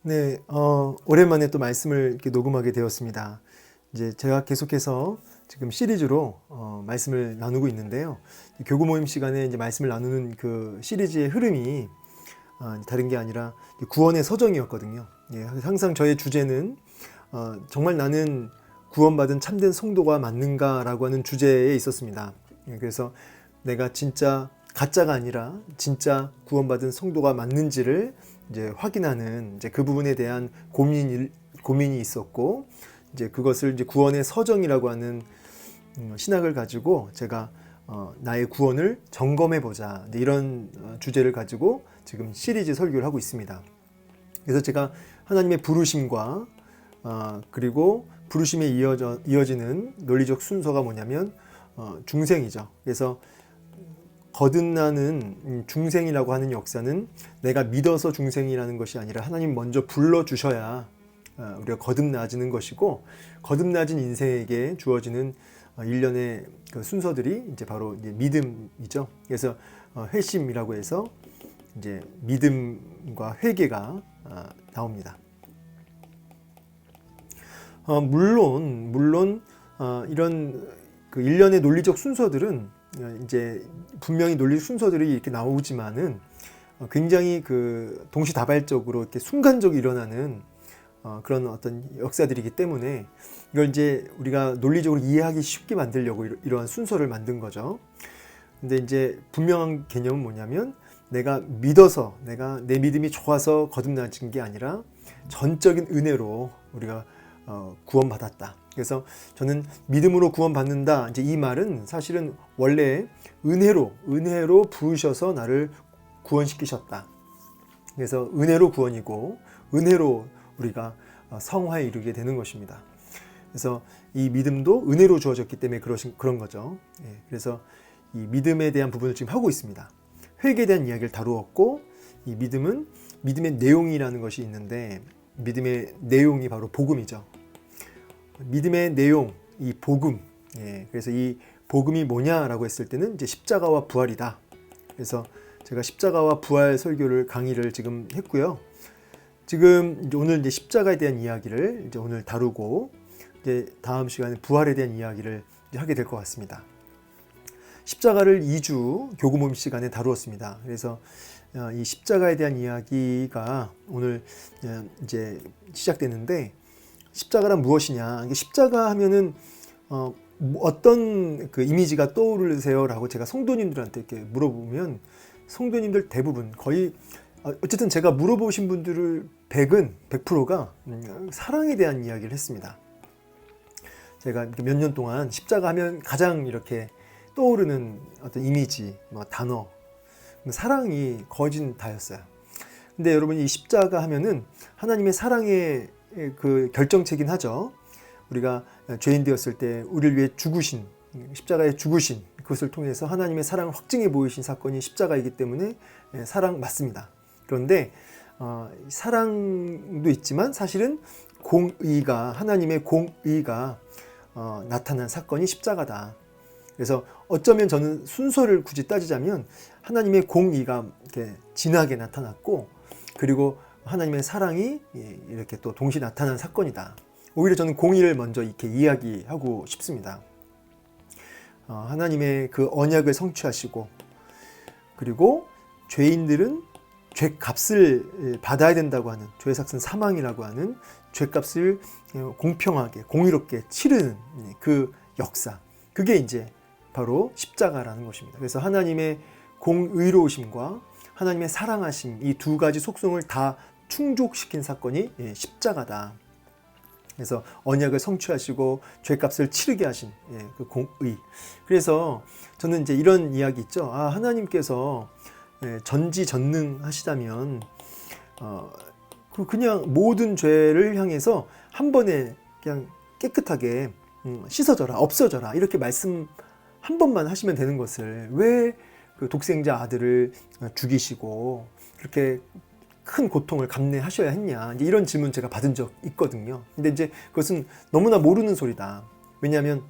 네, 오랜만에 또 말씀을 이렇게 녹음하게 되었습니다. 이제 제가 계속해서 지금 시리즈로 말씀을 나누고 있는데요. 교구 모임 시간에 이제 말씀을 나누는 그 시리즈의 흐름이 다른 게 아니라 구원의 서정이었거든요. 예, 항상 저의 주제는 정말 나는 구원받은 참된 성도가 맞는가라고 하는 주제에 있었습니다. 예, 그래서 내가 진짜 가짜가 아니라 진짜 구원받은 성도가 맞는지를 이제 확인하는 이제 그 부분에 대한 고민이 있었고, 이제 그것을 이제 구원의 서정이라고 하는 신학을 가지고 제가 나의 구원을 점검해 보자, 이런 주제를 가지고 지금 시리즈 설교를 하고 있습니다. 그래서 제가 하나님의 부르심과 그리고 부르심에 이어지는 논리적 순서가 뭐냐면 중생이죠. 그래서 거듭나는 중생이라고 하는 역사는 내가 믿어서 중생이라는 것이 아니라 하나님 먼저 불러주셔야 우리가 거듭나지는 것이고, 거듭나진 인생에게 주어지는 일련의 그 순서들이 이제 바로 이제 믿음이죠. 그래서 회심이라고 해서 이제 믿음과 회개가 나옵니다. 물론 이런 그 일련의 논리적 순서들은 이제 분명히 논리 순서들이 이렇게 나오지만은 굉장히 그 동시다발적으로 이렇게 순간적으로 일어나는 그런 어떤 역사들이기 때문에 이걸 이제 우리가 논리적으로 이해하기 쉽게 만들려고 이러한 순서를 만든 거죠. 근데 이제 분명한 개념은 뭐냐면 내가 믿어서, 내가 내 믿음이 좋아서 거듭나진 게 아니라 전적인 은혜로 우리가 구원받았다. 그래서 저는 믿음으로 구원받는다, 이제 이 말은 사실은 원래 은혜로 부으셔서 나를 구원시키셨다. 그래서 은혜로 구원이고 은혜로 우리가 성화에 이르게 되는 것입니다. 그래서 이 믿음도 은혜로 주어졌기 때문에 그런 거죠. 예, 그래서 이 믿음에 대한 부분을 지금 하고 있습니다. 회개에 대한 이야기를 다루었고, 이 믿음은 믿음의 내용이라는 것이 있는데, 믿음의 내용이 바로 복음이죠. 믿음의 내용, 이 복음. 예, 그래서 이 복음이 뭐냐라고 했을 때는 이제 십자가와 부활이다. 그래서 제가 십자가와 부활 강의를 지금 했고요. 지금 이제 오늘 이제 십자가에 대한 이야기를 이제 오늘 다루고, 이제 다음 시간에 부활에 대한 이야기를 이제 하게 될 것 같습니다. 십자가를 2주 교구 모임 시간에 다루었습니다. 그래서 이 십자가에 대한 이야기가 오늘 이제 시작되는데, 십자가란 무엇이냐? 십자가 하면은 어떤 그 이미지가 떠오르세요라고 제가 성도님들한테 이렇게 물어보면, 성도님들 대부분 거의 어쨌든 제가 물어보신 분들을 100%가 사랑에 대한 이야기를 했습니다. 제가 몇 년 동안 십자가 하면 가장 이렇게 떠오르는 어떤 이미지, 단어, 사랑이 거진 다였어요. 근데 여러분, 이 십자가 하면은 하나님의 사랑의 그 결정체긴 하죠. 우리가 죄인 되었을 때 우리를 위해 죽으신, 십자가에 죽으신 그것을 통해서 하나님의 사랑을 확증해 보이신 사건이 십자가이기 때문에 사랑 맞습니다. 그런데 사랑도 있지만 사실은 하나님의 공의가 나타난 사건이 십자가다. 그래서 어쩌면 저는 순서를 굳이 따지자면 하나님의 공의가 이렇게 진하게 나타났고, 그리고 하나님의 사랑이 이렇게 또 동시에 나타난 사건이다. 오히려 저는 공의를 먼저 이렇게 이야기하고 싶습니다. 하나님의 그 언약을 성취하시고, 그리고 죄인들은 죄값을 받아야 된다고 하는, 죄의 삭은 사망이라고 하는 죄값을 공평하게 공의롭게 치르는 그 역사, 그게 이제 바로 십자가라는 것입니다. 그래서 하나님의 공의로우심과 하나님의 사랑하심, 이 두 가지 속성을 다 충족시킨 사건이 십자가다. 그래서 언약을 성취하시고 죄값을 치르게 하신 그 공의. 그래서 저는 이제 이런 이야기 있죠. 하나님께서 전지전능하시다면 그냥 모든 죄를 향해서 한 번에 그냥 깨끗하게 씻어져라, 없어져라, 이렇게 말씀 한 번만 하시면 되는 것을 왜 그 독생자 아들을 죽이시고 그렇게 큰 고통을 감내하셔야 했냐, 이제 이런 질문 제가 받은 적 있거든요. 근데 이제 그것은 너무나 모르는 소리다. 왜냐하면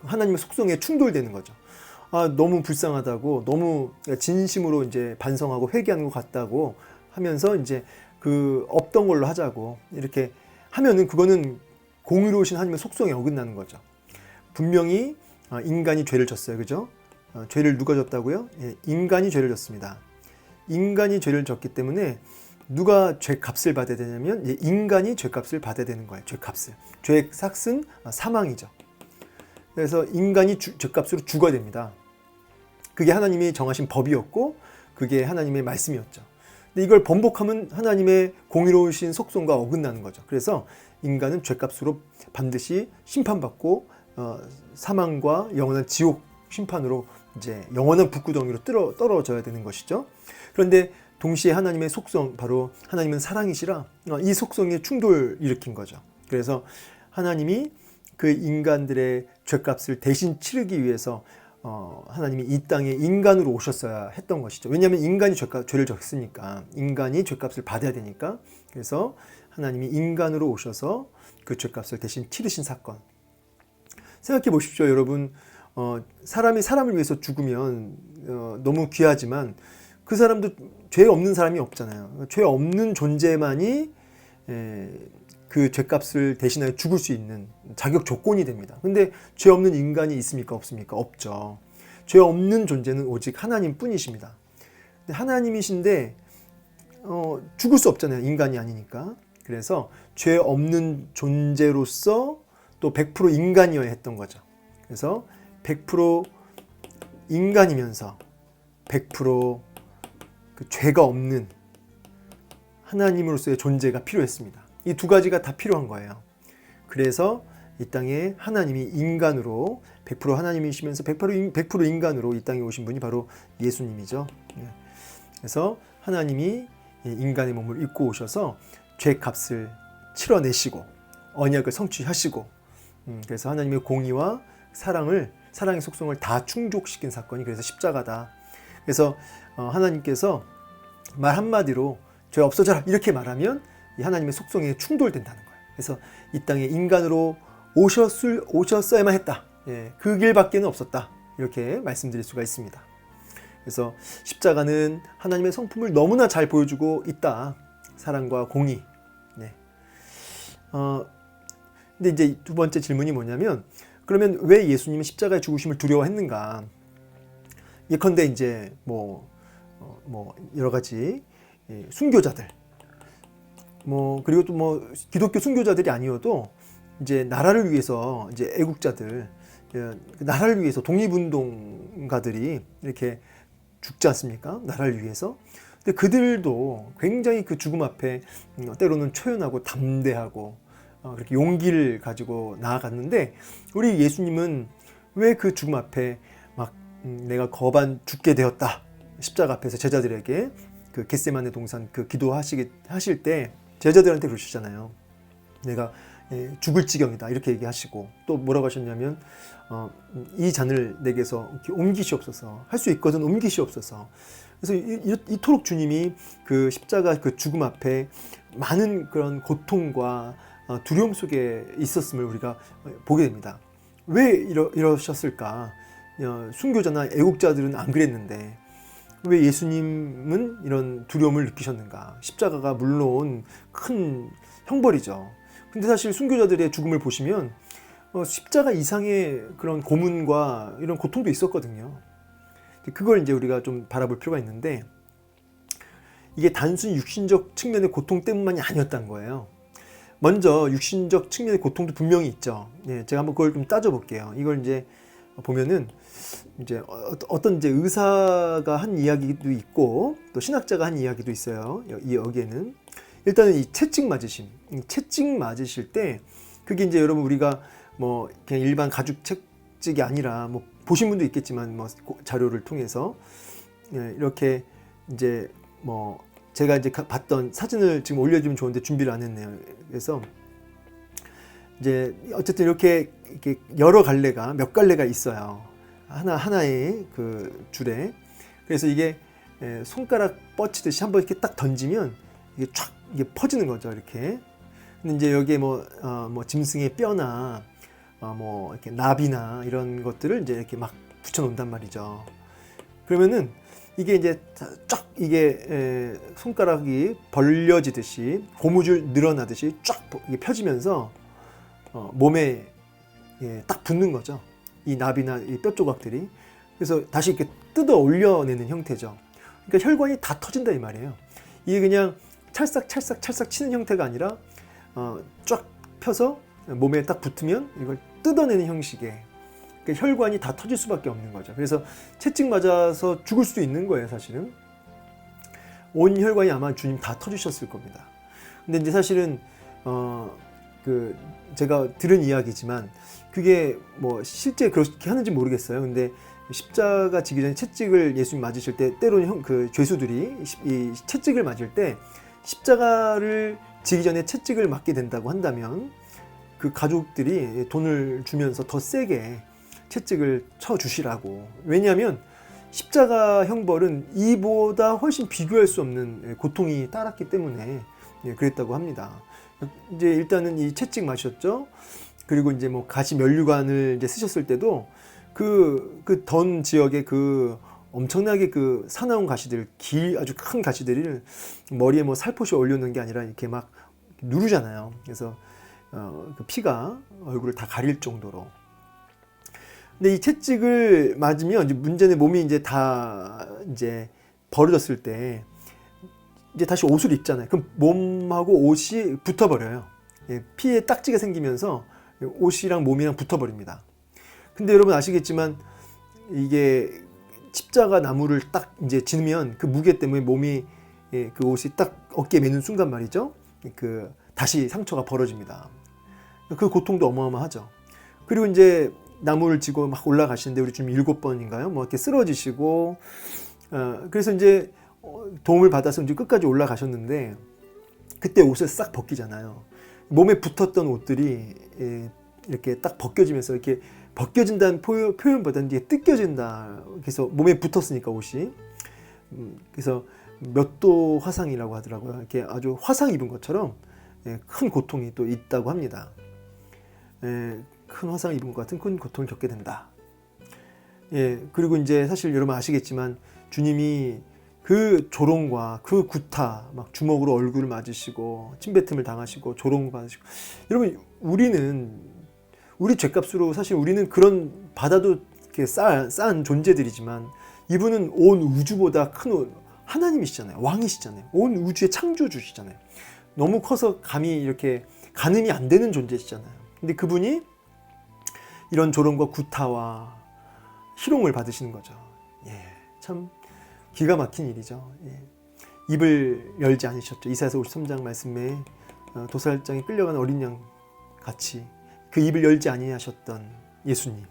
하나님의 속성에 충돌되는 거죠. 너무 불쌍하다고, 너무 진심으로 이제 반성하고 회개하는 것 같다고 하면서 이제 그 없던 걸로 하자고 이렇게 하면은 그거는 공의로우신 하나님의 속성에 어긋나는 거죠. 분명히 인간이 죄를 졌어요. 그죠? 죄를 누가 졌다고요? 예, 인간이 죄를 졌습니다. 인간이 죄를 졌기 때문에 누가 죄값을 받아야 되냐면 인간이 죄값을 받아야 되는 거예요. 죄값을. 죄의 삭은 사망이죠. 그래서 인간이 죄값으로 죽어야 됩니다. 그게 하나님이 정하신 법이었고 그게 하나님의 말씀이었죠. 근데 이걸 번복하면 하나님의 공의로우신 속성과 어긋나는 거죠. 그래서 인간은 죄값으로 반드시 심판받고 사망과 영원한 지옥 심판으로 이제 영원한 북구덩이로 떨어져야 되는 것이죠. 그런데 동시에 하나님의 속성, 바로 하나님은 사랑이시라 이 속성에 충돌을 일으킨 거죠. 그래서 하나님이 그 인간들의 죄값을 대신 치르기 위해서 하나님이 이 땅에 인간으로 오셨어야 했던 것이죠. 왜냐하면 인간이 죄를 졌으니까, 인간이 죄값을 받아야 되니까. 그래서 하나님이 인간으로 오셔서 그 죄값을 대신 치르신 사건. 생각해 보십시오, 여러분. 사람이 사람을 위해서 죽으면 너무 귀하지만 그 사람도 죄 없는 사람이 없잖아요. 죄 없는 존재만이 그 죄값을 대신하여 죽을 수 있는 자격 조건이 됩니다. 근데 죄 없는 인간이 있습니까? 없습니까? 없죠. 죄 없는 존재는 오직 하나님 뿐이십니다. 하나님이신데 죽을 수 없잖아요. 인간이 아니니까. 그래서 죄 없는 존재로서 또 100% 인간이어야 했던 거죠. 그래서 100% 인간이면서 100% 그 죄가 없는 하나님으로서의 존재가 필요했습니다. 이 두 가지가 다 필요한 거예요. 그래서 이 땅에 하나님이 인간으로 100% 하나님이시면서 100% 인간으로 이 땅에 오신 분이 바로 예수님이죠. 그래서 하나님이 인간의 몸을 입고 오셔서 죄값을 치러내시고 언약을 성취하시고 그래서 하나님의 공의와 사랑의 속성을 다 충족시킨 사건이 그래서 십자가다. 그래서 하나님께서 말 한마디로 죄 없어져라 이렇게 말하면 이 하나님의 속성에 충돌된다는 거예요. 그래서 이 땅에 인간으로 오셨어야만 했다. 그 길밖에는 없었다. 이렇게 말씀드릴 수가 있습니다. 그래서 십자가는 하나님의 성품을 너무나 잘 보여주고 있다. 사랑과 공의. 근데 이제 두 번째 질문이 뭐냐면 그러면 왜 예수님은 십자가의 죽으심을 두려워했는가? 예컨대 이제 뭐 여러 가지 순교자들 그리고 또 기독교 순교자들이 아니어도 이제 나라를 위해서 이제 애국자들 나라를 위해서 독립운동가들이 이렇게 죽지 않습니까? 나라를 위해서. 근데 그들도 굉장히 그 죽음 앞에 때로는 초연하고 담대하고 그렇게 용기를 가지고 나아갔는데 우리 예수님은 왜 그 죽음 앞에 막 내가 거반 죽게 되었다 십자가 앞에서 제자들에게 그 겟세마네 동산 그 기도하실 때 제자들한테 그러시잖아요. 내가 죽을 지경이다 이렇게 얘기하시고 또 뭐라고 하셨냐면 이 잔을 내게서 옮기시옵소서. 할 수 있거든 옮기시옵소서. 그래서 이토록 주님이 그 십자가 그 죽음 앞에 많은 그런 고통과 두려움 속에 있었음을 우리가 보게 됩니다. 왜 이러셨을까? 순교자나 애국자들은 안 그랬는데 왜 예수님은 이런 두려움을 느끼셨는가? 십자가가 물론 큰 형벌이죠. 근데 사실 순교자들의 죽음을 보시면 십자가 이상의 그런 고문과 이런 고통도 있었거든요. 그걸 이제 우리가 좀 바라볼 필요가 있는데 이게 단순히 육신적 측면의 고통 때문만이 아니었다는 거예요. 먼저 육신적 측면의 고통도 분명히 있죠. 제가 한번 그걸 좀 따져볼게요. 이걸 이제 보면은 이제 어떤 이제 의사가 한 이야기도 있고 또 신학자가 한 이야기도 있어요. 여기에는 일단은 이 채찍 맞으실 때 그게 이제 여러분 우리가 뭐 그냥 일반 가죽 채찍이 아니라 뭐 보신 분도 있겠지만 뭐 자료를 통해서 이렇게 이제 뭐 제가 이제 봤던 사진을 지금 올려주면 좋은데 준비를 안 했네요. 그래서 이제 어쨌든 이렇게 여러 갈래가 몇 갈래가 있어요. 하나의 그 줄에. 그래서 이게 손가락 뻗치듯이 한번 이렇게 딱 던지면 이게 퍼지는 거죠. 이렇게. 근데 이제 여기에 뭐 짐승의 뼈나 뭐 이렇게 나비나 이런 것들을 이제 이렇게 막 붙여 놓는단 말이죠. 그러면은 이게 이제 쫙 이게 손가락이 벌려지듯이 고무줄 늘어나듯이 쫙 이게 펴지면서 몸에 딱 붙는 거죠. 이 나비나 이 뼈 조각들이. 그래서 다시 이렇게 뜯어 올려내는 형태죠. 그러니까 혈관이 다 터진다 이 말이에요. 이게 그냥 찰싹 치는 형태가 아니라 쫙 펴서 몸에 딱 붙으면 이걸 뜯어내는 형식의, 그러니까 혈관이 다 터질 수밖에 없는 거죠. 그래서 채찍 맞아서 죽을 수도 있는 거예요, 사실은. 온 혈관이 아마 주님 다 터지셨을 겁니다. 근데 이제 사실은 그 제가 들은 이야기지만 그게 뭐 실제 그렇게 하는지 모르겠어요. 근데 십자가 지기 전에 채찍을 예수님 맞으실 때 때로는 그 죄수들이 이 채찍을 맞을 때 십자가를 지기 전에 채찍을 맞게 된다고 한다면 그 가족들이 돈을 주면서 더 세게 채찍을 쳐 주시라고. 왜냐하면 십자가 형벌은 이보다 훨씬 비교할 수 없는 고통이 따랐기 때문에 그랬다고 합니다. 이제 일단은 이 채찍 맞으셨죠. 그리고 이제 뭐 가시 면류관을 이제 쓰셨을 때도 그 던 지역에 그 엄청나게 그 사나운 가시들, 아주 큰 가시들을 머리에 뭐 살포시 올려놓은 게 아니라 이렇게 막 누르잖아요. 그래서 그 피가 얼굴을 다 가릴 정도로. 근데 이 채찍을 맞으면 이제 문제는 몸이 이제 다 이제 벌어졌을 때 이제 다시 옷을 입잖아요. 그럼 몸하고 옷이 붙어버려요. 피에 딱지가 생기면서 옷이랑 몸이랑 붙어버립니다. 근데 여러분 아시겠지만 이게 십자가 나무를 딱 이제 지면 그 무게 때문에 몸이 그 옷이 딱 어깨에 매는 순간 말이죠. 그 다시 상처가 벌어집니다. 그 고통도 어마어마하죠. 그리고 이제 나무를 지고 막 올라가시는데 우리 주님 7번인가요? 뭐 이렇게 쓰러지시고 그래서 이제 도움을 받아서 이제 끝까지 올라가셨는데 그때 옷을 싹 벗기잖아요. 몸에 붙었던 옷들이 이렇게 딱 벗겨지면서 이렇게 벗겨진다는 표현보다는 이게 뜯겨진다. 그래서 몸에 붙었으니까 옷이. 그래서 몇 도 화상이라고 하더라고요. 이렇게 아주 화상 입은 것처럼 큰 고통이 또 있다고 합니다. 큰 화상 입은 것 같은 큰 고통을 겪게 된다. 그리고 이제 사실 여러분 아시겠지만 주님이 그 조롱과 그 구타, 막 주먹으로 얼굴을 맞으시고 침뱉음을 당하시고 조롱을 받으시고, 여러분 우리 죄값으로 사실 우리는 그런 받아도 이렇게 싼 존재들이지만 이분은 온 우주보다 큰 하나님이시잖아요. 왕이시잖아요. 온 우주의 창조주시잖아요. 너무 커서 감히 이렇게 가늠이 안 되는 존재시잖아요. 근데 그분이 이런 조롱과 구타와 희롱을 받으시는 거죠. 참 기가 막힌 일이죠. 입을 열지 않으셨죠. 이사야서 53장 말씀에 도살장에 끌려간 어린 양 같이 그 입을 열지 아니하셨던 예수님.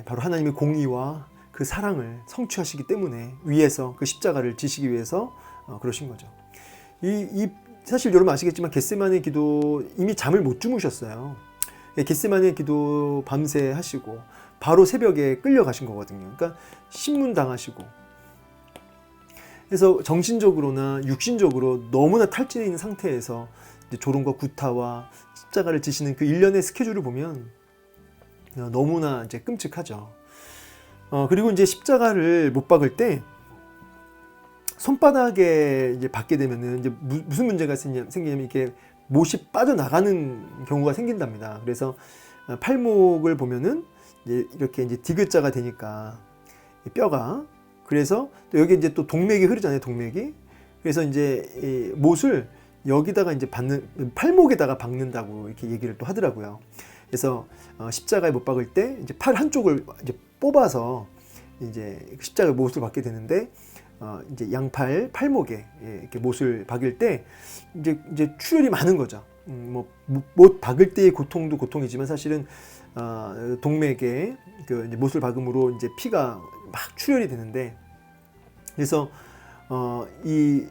바로 하나님의 공의와 그 사랑을 성취하시기 때문에 위에서 그 십자가를 지시기 위해서 그러신 거죠. 사실 여러분 아시겠지만 겟세마네 기도 이미 잠을 못 주무셨어요. 겟세마네 기도 밤새 하시고 바로 새벽에 끌려가신 거거든요. 그러니까 신문 당하시고, 그래서 정신적으로나 육신적으로 너무나 탈진해 있는 상태에서 조롱과 구타와 십자가를 지시는 그 일련의 스케줄을 보면 너무나 이제 끔찍하죠. 그리고 이제 십자가를 못 박을 때 손바닥에 이제 박게 되면은 이제 무슨 문제가 생기냐면 이렇게 못이 빠져나가는 경우가 생긴답니다. 그래서 팔목을 보면은 이렇게 이제 디귿자가 되니까 뼈가, 그래서 또 여기 이제 또 동맥이 흐르잖아요. 동맥이. 그래서 이제 이 못을 여기다가 이제 팔목에다가 박는다고 이렇게 얘기를 또 하더라고요. 그래서 십자가에 못 박을 때 이제 팔 한쪽을 이제 뽑아서 이제 십자가 못을 박게 되는데 이제 양팔 팔목에 이렇게 못을 박을 때 이제 출혈이 많은 거죠. 못 박을 때의 고통도 고통이지만 사실은 동맥에 그 이제 못을 박음으로 이제 피가 막 출혈이 되는데, 그래서 이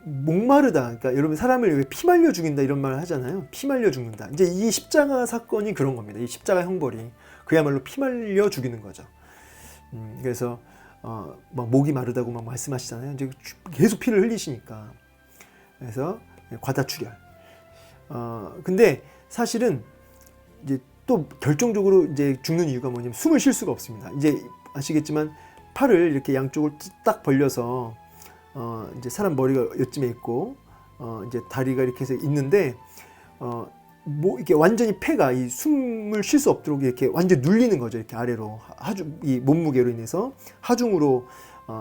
목마르다. 그러니까 여러분 사람을 왜 피 말려 죽인다 이런 말을 하잖아요. 피 말려 죽는다. 이제 이 십자가 사건이 그런 겁니다. 이 십자가 형벌이 그야말로 피 말려 죽이는 거죠. 그래서 막 목이 마르다고 막 말씀하시잖아요. 이제 계속 피를 흘리시니까. 그래서 과다출혈. 근데 사실은 이제 또 결정적으로 이제 죽는 이유가 뭐냐면 숨을 쉴 수가 없습니다. 이제 아시겠지만 팔을 이렇게 양쪽을 딱 벌려서 이제 사람 머리가 요쯤에 있고 이제 다리가 이렇게 해서 있는데 뭐 이렇게 완전히 폐가 이 숨을 쉴 수 없도록 이렇게 완전히 눌리는 거죠. 이렇게 아래로 이 몸무게로 인해서 하중으로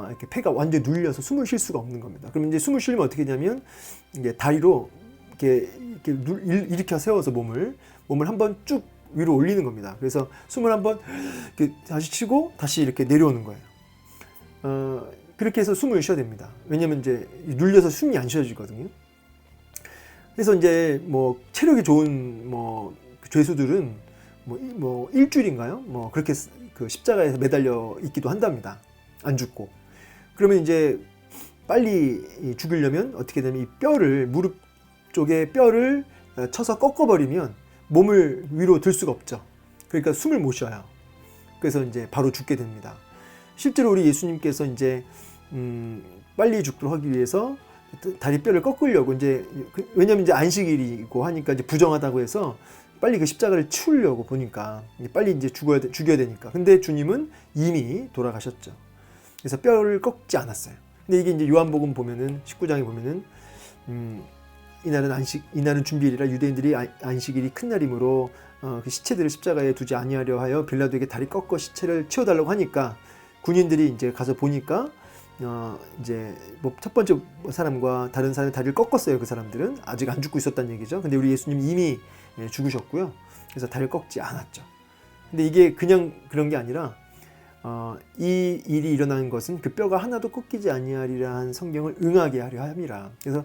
이렇게 폐가 완전히 눌려서 숨을 쉴 수가 없는 겁니다. 그럼 이제 숨을 쉬려면 어떻게 되냐면 이제 다리로 이렇게 일으켜 세워서 몸을 한번 쭉 위로 올리는 겁니다. 그래서 숨을 한번 이렇게 다시 쉬고 다시 이렇게 내려오는 거예요. 그렇게 해서 숨을 쉬어야 됩니다. 왜냐면 이제 눌려서 숨이 안 쉬어지거든요. 그래서 이제 뭐 체력이 좋은 뭐 죄수들은 뭐 일주일인가요? 뭐 그렇게 그 십자가에서 매달려 있기도 한답니다. 안 죽고. 그러면 이제 빨리 죽이려면 어떻게 되면 이 뼈를 무릎 쪽에 뼈를 쳐서 꺾어버리면 몸을 위로 들 수가 없죠. 그러니까 숨을 못 쉬어요. 그래서 이제 바로 죽게 됩니다. 실제로 우리 예수님께서 이제 빨리 죽도록 하기 위해서 다리 뼈를 꺾으려고 이제 왜냐면 이제 안식일이고 하니까 이제 부정하다고 해서 빨리 그 십자가를 치우려고 보니까 빨리 이제 죽여야 되니까. 근데 주님은 이미 돌아가셨죠. 그래서 뼈를 꺾지 않았어요. 근데 이게 이제 요한복음 보면은 19장에 보면은 이날은 준비일이라 유대인들이 안식일이 큰 날이므로 그 시체들을 십자가에 두지 아니하려 하여 빌라도에게 다리 꺾어 시체를 치워달라고 하니까 군인들이 이제 가서 보니까 이제 뭐 첫 번째 사람과 다른 사람의 다리를 꺾었어요. 그 사람들은 아직 안 죽고 있었다는 얘기죠. 근데 우리 예수님 이미 죽으셨고요. 그래서 다리를 꺾지 않았죠. 근데 이게 그냥 그런 게 아니라 이 일이 일어나는 것은 그 뼈가 하나도 꺾이지 아니하리라 한 성경을 응하게 하려 함이라. 그래서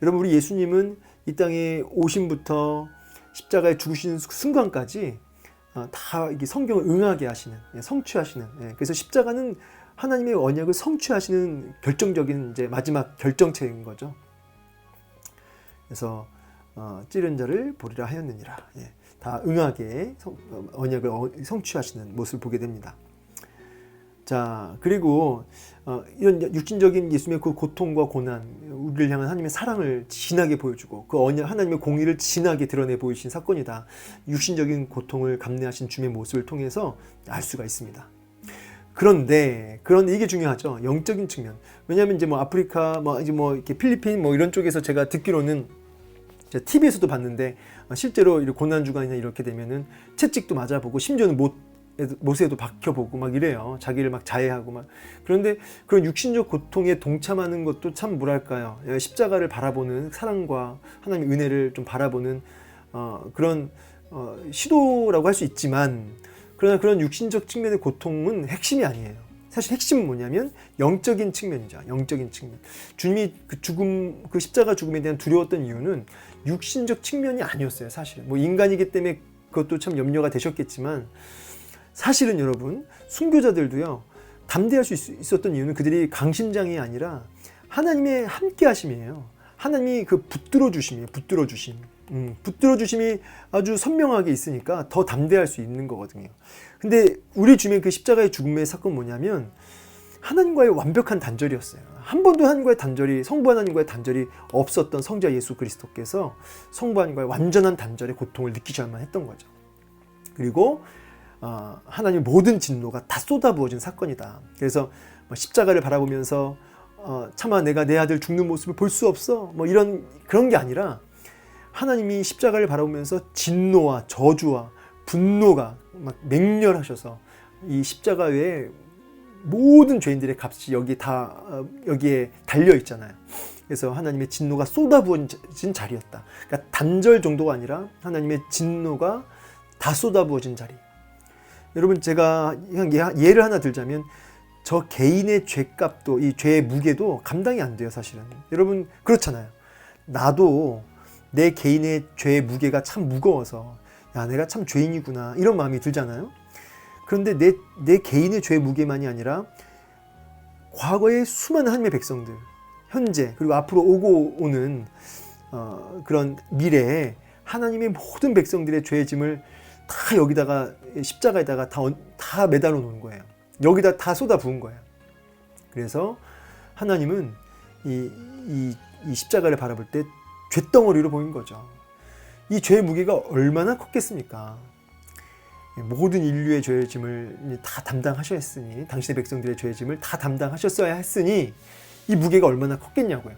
여러분 우리 예수님은 이 땅에 오심부터 십자가에 죽으시는 순간까지 다 이게 성경을 응하게 하시는, 성취하시는. 그래서 십자가는 하나님의 언약을 성취하시는 결정적인 이제 마지막 결정체인 거죠. 그래서 찌른 자를 보리라 하였느니라. 다 응하게 언약을 성취하시는 모습을 보게 됩니다. 자, 그리고 이런 육신적인 예수님의 그 고통과 고난, 우리를 향한 하나님의 사랑을 진하게 보여주고 그 언약 하나님의 공의를 진하게 드러내 보이신 사건이다. 육신적인 고통을 감내하신 주님의 모습을 통해서 알 수가 있습니다. 그런데 이게 중요하죠. 영적인 측면. 왜냐하면 이제 뭐 아프리카, 이제 이렇게 필리핀 이런 쪽에서 제가 듣기로는 제가 TV에서도 봤는데 실제로 이렇게 고난 주간이나 이렇게 되면은 채찍도 맞아보고 심지어는 못에도 박혀보고 막 이래요. 자기를 막 자해하고 막. 그런데 그런 육신적 고통에 동참하는 것도 참 뭐랄까요. 십자가를 바라보는 사랑과 하나님의 은혜를 좀 바라보는 그런 시도라고 할 수 있지만, 그러나 그런 육신적 측면의 고통은 핵심이 아니에요. 사실 핵심은 뭐냐면 영적인 측면이죠. 영적인 측면. 주님이 그 십자가 죽음에 대한 두려웠던 이유는 육신적 측면이 아니었어요. 사실은 뭐 인간이기 때문에 그것도 참 염려가 되셨겠지만, 사실은 여러분 순교자들도요 담대할 수 있었던 이유는 그들이 강심장이 아니라 하나님의 함께 하심이에요. 하나님이 그 붙들어 주심이에요. 붙들어 주심이 아주 선명하게 있으니까 더 담대할 수 있는 거거든요. 근데 우리 주님의 그 십자가의 죽음의 사건은 뭐냐면 하나님과의 완벽한 단절이었어요. 한 번도 성부 하나님과의 단절이 없었던 성자 예수 그리스도께서 성부 하나님과의 완전한 단절의 고통을 느끼셔야만 했던 거죠. 그리고 하나님의 모든 진노가 다 쏟아부어진 사건이다. 그래서 십자가를 바라보면서 차마 내가 내 아들 죽는 모습을 볼 수 없어 그런 게 아니라 하나님이 십자가를 바라보면서 진노와 저주와 분노가 막 맹렬하셔서 이 십자가 외에 모든 죄인들의 값이 여기에 달려 있잖아요. 그래서 하나님의 진노가 쏟아부어진 자리였다. 그러니까 단절 정도가 아니라 하나님의 진노가 다 쏟아부어진 자리. 여러분 제가 그냥 예를 하나 들자면 저 개인의 죄값도 이 죄의 무게도 감당이 안 돼요. 사실은 여러분 그렇잖아요. 나도 내 개인의 죄의 무게가 참 무거워서 내가 참 죄인이구나 이런 마음이 들잖아요. 그런데 내 개인의 죄의 무게만이 아니라 과거의 수많은 하나님의 백성들, 현재 그리고 앞으로 오고 오는 그런 미래에 하나님의 모든 백성들의 죄의 짐을 다 여기다가 십자가에다가 다 매달아 놓은 거예요. 여기다 다 쏟아 부은 거예요. 그래서 하나님은 이 십자가를 바라볼 때 죄덩어리로 보인 거죠. 이 죄의 무게가 얼마나 컸겠습니까? 모든 인류의 죄의 짐을 다 담당하셔야 했으니, 당신의 백성들의 죄의 짐을 다 담당하셨어야 했으니 이 무게가 얼마나 컸겠냐고요.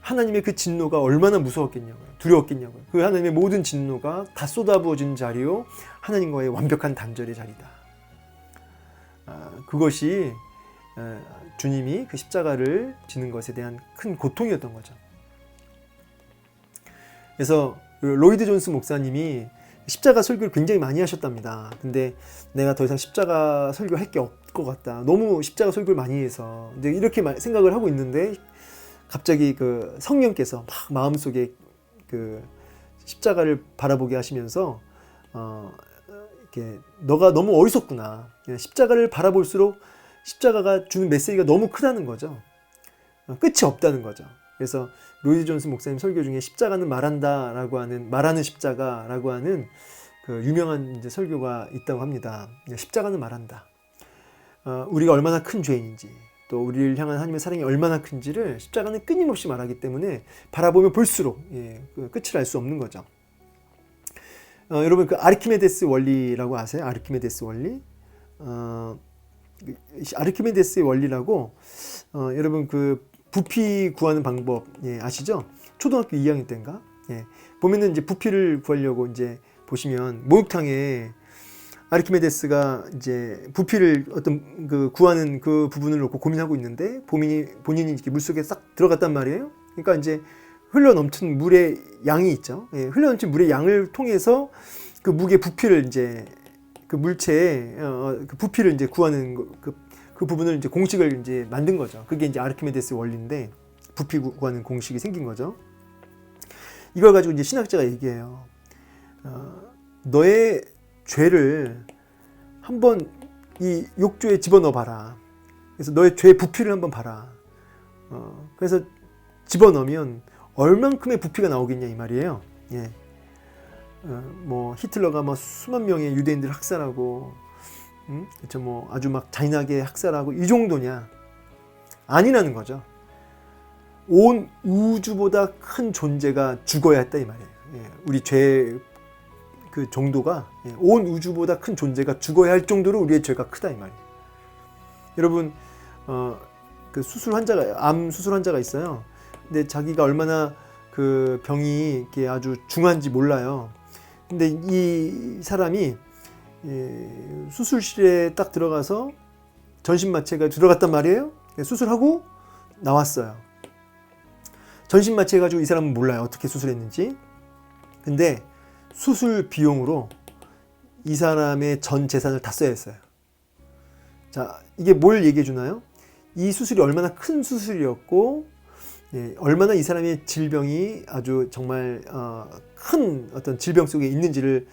하나님의 그 진노가 얼마나 무서웠겠냐고요. 두려웠겠냐고요. 그 하나님의 모든 진노가 다 쏟아부어진 자리요, 하나님과의 완벽한 단절의 자리다. 그것이 주님이 그 십자가를 지는 것에 대한 큰 고통이었던 거죠. 그래서 로이드 존스 목사님이 십자가 설교를 굉장히 많이 하셨답니다. 근데 내가 더 이상 십자가 설교할 게 없을 것 같다. 너무 십자가 설교를 많이 해서. 근데 이렇게 생각을 하고 있는데 갑자기 그 성령께서 막 마음속에 그 십자가를 바라보게 하시면서 이렇게 너가 너무 어리석구나. 십자가를 바라볼수록 십자가가 주는 메시지가 너무 크다는 거죠. 끝이 없다는 거죠. 그래서 로이드 존스 목사님 설교 중에 십자가는 말한다라고 하는, 말하는 십자가라고 하는 그 유명한 이제 설교가 있다고 합니다. 십자가는 말한다. 우리가 얼마나 큰 죄인인지, 또 우리를 향한 하나님의 사랑이 얼마나 큰지를 십자가는 끊임없이 말하기 때문에 바라보면 볼수록 그 끝을 알 수 없는 거죠. 여러분 그 아르키메데스 원리라고 아세요? 아르키메데스 원리? 아르키메데스의 원리라고 여러분 그 부피 구하는 방법 아시죠? 초등학교 2학년 때인가? 보면은 이제 부피를 구하려고 이제 보시면 목욕탕에 아르키메데스가 이제 부피를 어떤 그 구하는 그 부분을 놓고 고민하고 있는데 본인이 이렇게 물속에 싹 들어갔단 말이에요. 그러니까 이제 흘러넘친 물의 양이 있죠. 흘러넘친 물의 양을 통해서 그 무게 부피를 이제 그 물체의 그 부피를 이제 구하는 그 부분을 이제 공식을 이제 만든 거죠. 그게 이제 아르키메데스 원리인데 부피 구하는 공식이 생긴 거죠. 이걸 가지고 이제 신학자가 얘기해요. 너의 죄를 한번 이 욕조에 집어넣어 봐라. 그래서 너의 죄의 부피를 한번 봐라. 그래서 집어넣으면 얼만큼의 부피가 나오겠냐 이 말이에요. 뭐 히틀러가 뭐 수만 명의 유대인들을 학살하고, 그렇죠, 뭐 아주 막 잔인하게 학살하고 이 정도냐? 아니라는 거죠. 온 우주보다 큰 존재가 죽어야 했다 이 말이에요. 우리 죄 그 정도가 온 우주보다 큰 존재가 죽어야 할 정도로 우리의 죄가 크다 이 말이에요. 여러분 그 수술 환자가, 암 수술 환자가 있어요. 근데 자기가 얼마나 그 병이 이렇게 아주 중한지 몰라요. 근데 이 사람이 수술실에 딱 들어가서 전신마취가 들어갔단 말이에요. 수술하고 나왔어요. 전신마취 해가지고 이 사람은 몰라요. 어떻게 수술했는지. 근데 수술 비용으로 이 사람의 전 재산을 다 써야 했어요. 자, 이게 뭘 얘기해 주나요? 이 수술이 얼마나 큰 수술이었고, 얼마나 이 사람의 질병이 아주 정말 큰 어떤 질병 속에 있는지를,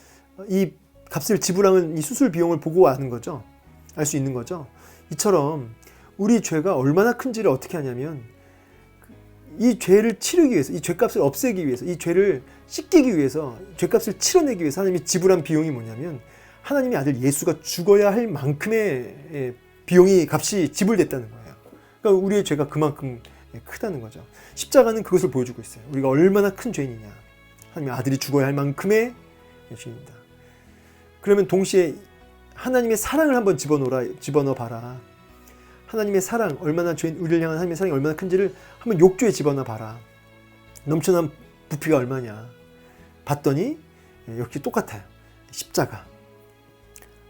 이 값을 지불하는 이 수술 비용을 보고 아는 거죠. 알 수 있는 거죠. 이처럼 우리 죄가 얼마나 큰지를 어떻게 하냐면, 이 죄를 치르기 위해서, 이 죄값을 없애기 위해서, 이 죄를 씻기기 위해서, 죄값을 치러내기 위해서 하나님이 지불한 비용이 뭐냐면 하나님의 아들 예수가 죽어야 할 만큼의 비용이, 값이 지불됐다는 거예요. 그러니까 우리의 죄가 그만큼 크다는 거죠. 십자가는 그것을 보여주고 있어요. 우리가 얼마나 큰 죄인이냐. 하나님의 아들이 죽어야 할 만큼의 죄인이다. 그러면 동시에 하나님의 사랑을 한번 집어넣어 봐라. 하나님의 사랑, 얼마나 우리를 향한 하나님의 사랑이 얼마나 큰지를 한번 욕조에 집어넣어 봐라. 넘쳐난 부피가 얼마냐. 봤더니 역시 똑같아요. 십자가.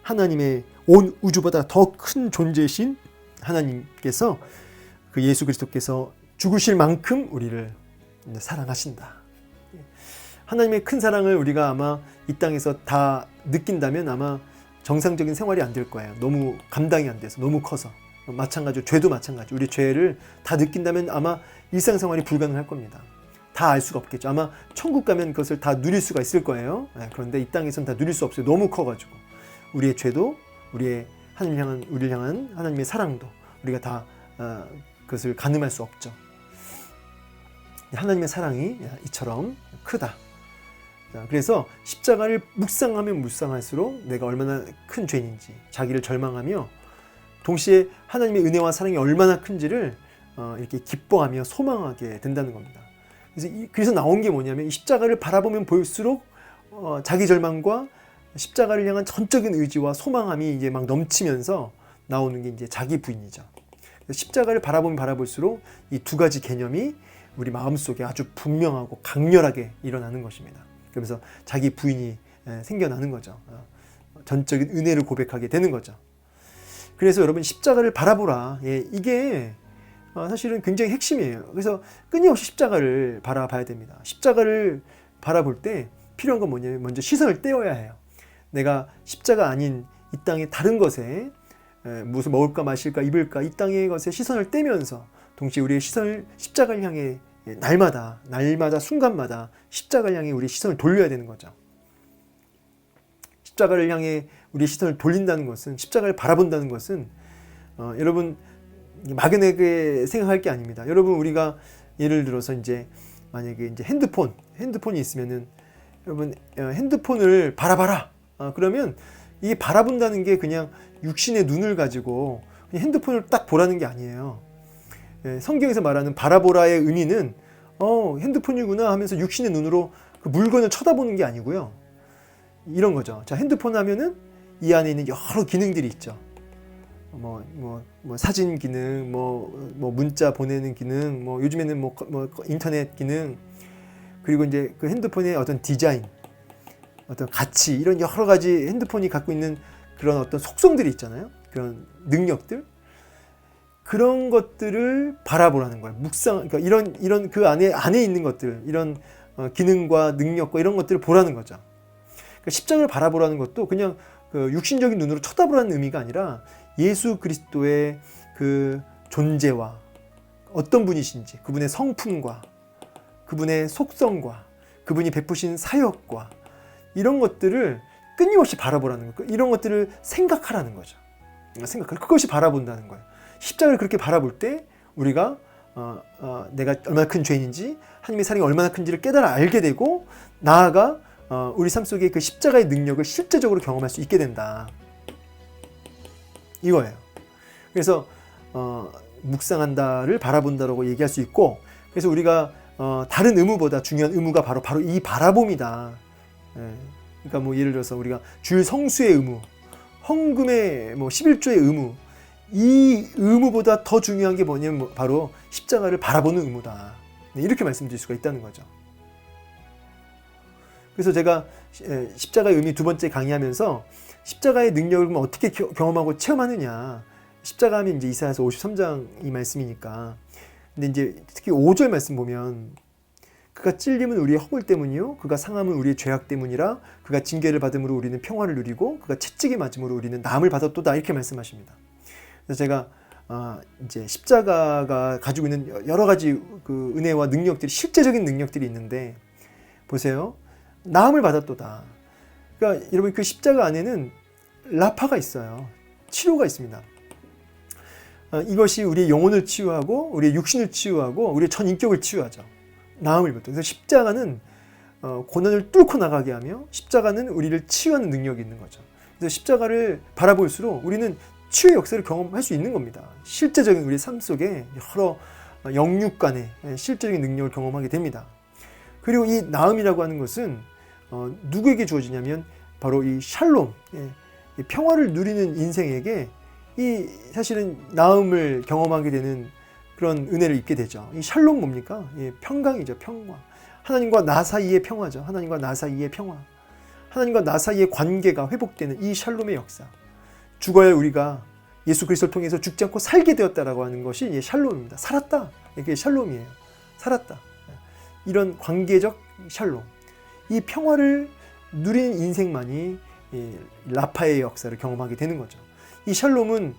하나님의 온 우주보다 더 큰 존재이신 하나님께서, 그 예수 그리스도께서 죽으실 만큼 우리를 사랑하신다. 하나님의 큰 사랑을 우리가 아마 이 땅에서 다 느낀다면 아마 정상적인 생활이 안 될 거예요. 너무 감당이 안 돼서, 너무 커서. 마찬가지로 죄도 마찬가지. 우리 죄를 다 느낀다면 아마 일상생활이 불가능할 겁니다. 다 알 수가 없겠죠. 아마 천국 가면 그것을 다 누릴 수가 있을 거예요. 그런데 이 땅에서는 다 누릴 수 없어요. 너무 커가지고. 우리의 죄도, 우리를 향한 하나님의 사랑도 우리가 다 그것을 가늠할 수 없죠. 하나님의 사랑이 이처럼 크다. 그래서 십자가를 묵상하면 묵상할수록 내가 얼마나 큰 죄인인지 자기를 절망하며, 동시에 하나님의 은혜와 사랑이 얼마나 큰지를 이렇게 기뻐하며 소망하게 된다는 겁니다. 그래서 나온 게 뭐냐면, 이 십자가를 바라보면 볼수록 자기 절망과 십자가를 향한 전적인 의지와 소망함이 이제 막 넘치면서 나오는 게 이제 자기 부인이죠. 십자가를 바라보면 바라볼수록 이 두 가지 개념이 우리 마음속에 아주 분명하고 강렬하게 일어나는 것입니다. 그러면서 자기 부인이 생겨나는 거죠. 전적인 은혜를 고백하게 되는 거죠. 그래서 여러분 십자가를 바라보라. 이게 사실은 굉장히 핵심이에요. 그래서 끊임없이 십자가를 바라봐야 됩니다. 십자가를 바라볼 때 필요한 건 뭐냐면 먼저 시선을 떼어야 해요. 내가 십자가 아닌 이 땅의 다른 것에 무슨 먹을까 마실까 입을까 이 땅의 것에 시선을 떼면서 동시에 우리의 시선을 십자가를 향해 날마다 순간마다 십자가를 향해 우리의 시선을 돌려야 되는 거죠. 십자가를 향해 우리의 시선을 돌린다는 것은, 십자가를 바라본다는 것은 여러분 막연하게 생각할 게 아닙니다. 여러분 우리가 예를 들어서 이제 만약에 이제 핸드폰이 있으면은 여러분 핸드폰을 바라봐라. 그러면 이 바라본다는 게 그냥 육신의 눈을 가지고 그냥 핸드폰을 딱 보라는 게 아니에요. 성경에서 말하는 바라보라의 의미는 핸드폰이구나 하면서 육신의 눈으로 그 물건을 쳐다보는 게 아니고요. 이런 거죠. 자, 핸드폰 하면은 이 안에 있는 여러 기능들이 있죠. 뭐 사진 기능, 뭐 문자 보내는 기능, 뭐 요즘에는 뭐 인터넷 기능, 그리고 이제 그 핸드폰의 어떤 디자인, 어떤 가치, 이런 여러 가지 핸드폰이 갖고 있는 그런 어떤 속성들이 있잖아요. 그런 능력들, 그런 것들을 바라보라는 거예요. 그러니까 이런 그 안에 있는 것들, 이런 기능과 능력과 이런 것들을 보라는 거죠. 그러니까 십자가를 바라보라는 것도 그냥 그 육신적인 눈으로 쳐다보라는 의미가 아니라 예수 그리스도의 그 존재와 어떤 분이신지, 그분의 성품과 그분의 속성과 그분이 베푸신 사역과 이런 것들을 끊임없이 바라보라는 거예요. 이런 것들을 생각하라는 거죠. 그것이 바라본다는 거예요. 십자가를 그렇게 바라볼 때 우리가 내가 얼마나 큰 죄인인지, 하나님의 사랑이 얼마나 큰지를 깨달아 알게 되고, 나아가 우리 삶 속에 그 십자가의 능력을 실제적으로 경험할 수 있게 된다. 이거예요. 그래서 묵상한다를 바라본다라고 얘기할 수 있고, 그래서 우리가 다른 의무보다 중요한 의무가 바로 이 바라봄이다. 그러니까 뭐 예를 들어서 우리가 주일 성수의 의무, 헌금의 11조의 의무, 이 의무보다 더 중요한 게 뭐냐면 바로 십자가를 바라보는 의무다. 이렇게 말씀드릴 수가 있다는 거죠. 그래서 제가 십자가의 의미 두 번째 강의하면서 십자가의 능력을 어떻게 경험하고 체험하느냐, 십자가 하면 이제 이사야서 53장 이 말씀이니까. 근데 이제 특히 5절 말씀 보면, 그가 찔림은 우리의 허물 때문이요, 그가 상함은 우리의 죄악 때문이라, 그가 징계를 받음으로 우리는 평화를 누리고 그가 채찍에 맞음으로 우리는 나음을 받았도다, 이렇게 말씀하십니다. 그래서 제가 이제 십자가가 가지고 있는 여러 가지 그 은혜와 능력들이, 실제적인 능력들이 있는데, 보세요. 나음을 받았도다. 그러니까 여러분 그 십자가 안에는 라파가 있어요. 치료가 있습니다. 이것이 우리의 영혼을 치유하고 우리의 육신을 치유하고 우리의 전 인격을 치유하죠. 나음을 받다. 그래서 십자가는 고난을 뚫고 나가게 하며, 십자가는 우리를 치유하는 능력이 있는 거죠. 그래서 십자가를 바라볼수록 우리는 치유의 역사를 경험할 수 있는 겁니다. 실제적인 우리 삶 속에 여러 영육 간의 실제적인 능력을 경험하게 됩니다. 그리고 이 나음이라고 하는 것은 누구에게 주어지냐면 바로 이 샬롬, 이 평화를 누리는 인생에게 이 사실은 나음을 경험하게 되는 그런 은혜를 입게 되죠. 이 샬롬 뭡니까? 평강이죠. 평화. 하나님과 나 사이의 평화죠. 하나님과 나 사이의 평화. 하나님과 나 사이의 관계가 회복되는 이 샬롬의 역사. 죽어야 할 우리가 예수 그리스도를 통해서 죽지 않고 살게 되었다라고 하는 것이 샬롬입니다. 살았다. 이게 샬롬이에요. 살았다. 이런 관계적 샬롬. 이 평화를 누린 인생만이 라파의 역사를 경험하게 되는 거죠. 이 샬롬은,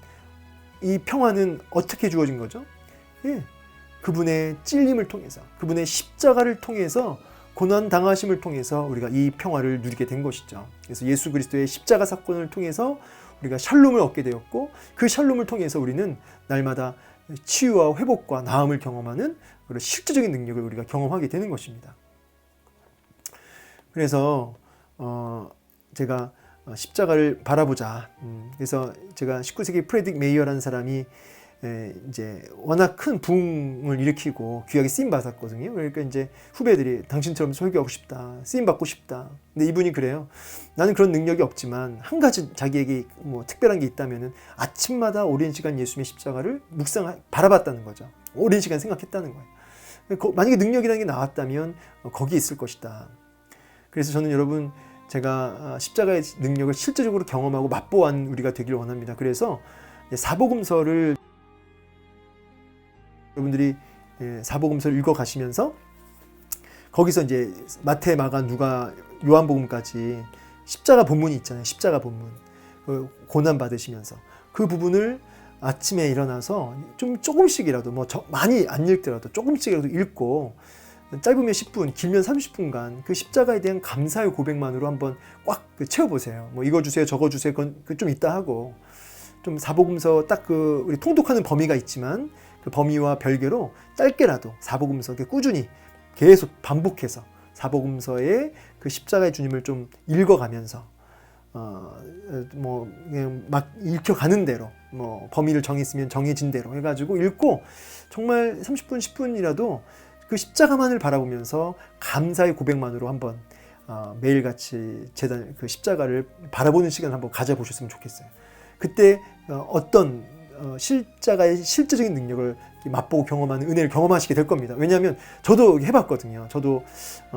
이 평화는 어떻게 주어진 거죠? 그분의 찔림을 통해서, 그분의 십자가를 통해서, 고난 당하심을 통해서 우리가 이 평화를 누리게 된 것이죠. 그래서 예수 그리스도의 십자가 사건을 통해서 우리가 샬롬을 얻게 되었고, 그 샬롬을 통해서 우리는 날마다 치유와 회복과 나음을 경험하는 그런 실제적인 능력을 우리가 경험하게 되는 것입니다. 그래서 제가 십자가를 바라보자. 그래서 제가 19세기 프레딕 메이어라는 사람이 이제 워낙 큰 부흥을 일으키고 귀하게 쓰임 받았거든요. 그러니까 이제 후배들이 당신처럼 설교하고 싶다, 쓰임 받고 싶다. 근데 이분이 그래요. 나는 그런 능력이 없지만 한 가지 자기에게 뭐 특별한 게 있다면은 아침마다 오랜 시간 예수님의 십자가를 바라봤다는 거죠. 오랜 시간 생각했다는 거예요. 만약에 능력이라는 게 나왔다면 거기에 있을 것이다. 그래서 저는 여러분, 제가 십자가의 능력을 실제적으로 경험하고 맛보한 우리가 되기를 원합니다. 그래서 사복음서를 여러분들이 사복음서를 읽어 가시면서 거기서 이제 마태, 마가, 누가, 요한복음까지 십자가 본문이 있잖아요. 십자가 본문. 고난 받으시면서 그 부분을 아침에 일어나서 좀 조금씩이라도 뭐 많이 안 읽더라도 조금씩이라도 읽고 짧으면 10분, 길면 30분간 그 십자가에 대한 감사의 고백만으로 한번 꽉 채워보세요. 뭐 이거 주세요, 저거 주세요, 그건 좀 이따 하고, 좀 사복음서 딱 우리 통독하는 범위가 있지만 그 범위와 별개로 짧게라도 사복음서 꾸준히 계속 반복해서 사복음서의 그 십자가의 주님을 좀 읽어가면서 뭐 그냥 막 읽혀가는 대로, 뭐 범위를 정했으면 정해진 대로 해가지고 읽고 정말 30분, 10분이라도 그 십자가만을 바라보면서 감사의 고백만으로 한번 매일같이 그 십자가를 바라보는 시간을 한번 가져보셨으면 좋겠어요. 그때 어떤 십자가의 실제적인 능력을 맛보고 경험하는 은혜를 경험하시게 될 겁니다. 왜냐하면 저도 해봤거든요. 저도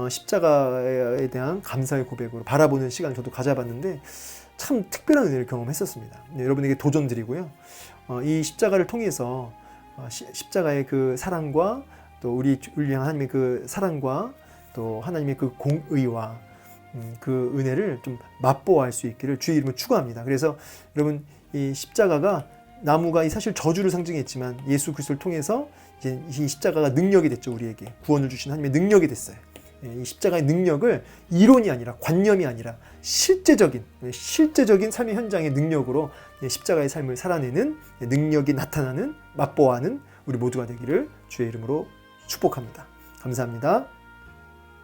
십자가에 대한 감사의 고백으로 바라보는 시간을 저도 가져봤는데 참 특별한 은혜를 경험했었습니다. 여러분에게 도전드리고요. 이 십자가를 통해서 십자가의 그 사랑과 또 우리 향한 하나님의 그 사랑과 또 하나님의 그 공의와 그 은혜를 좀 맛보아할 수 있기를 주의 이름으로 축원합니다. 그래서 여러분, 이 십자가가 나무가 사실 저주를 상징했지만 예수 그리스도를 통해서 이제 이 십자가가 능력이 됐죠. 우리에게 구원을 주신 하나님의 능력이 됐어요. 이 십자가의 능력을 이론이 아니라 관념이 아니라 실제적인 삶의 현장의 능력으로 십자가의 삶을 살아내는 능력이 나타나는, 맛보아하는 우리 모두가 되기를 주의 이름으로 축복합니다. 감사합니다.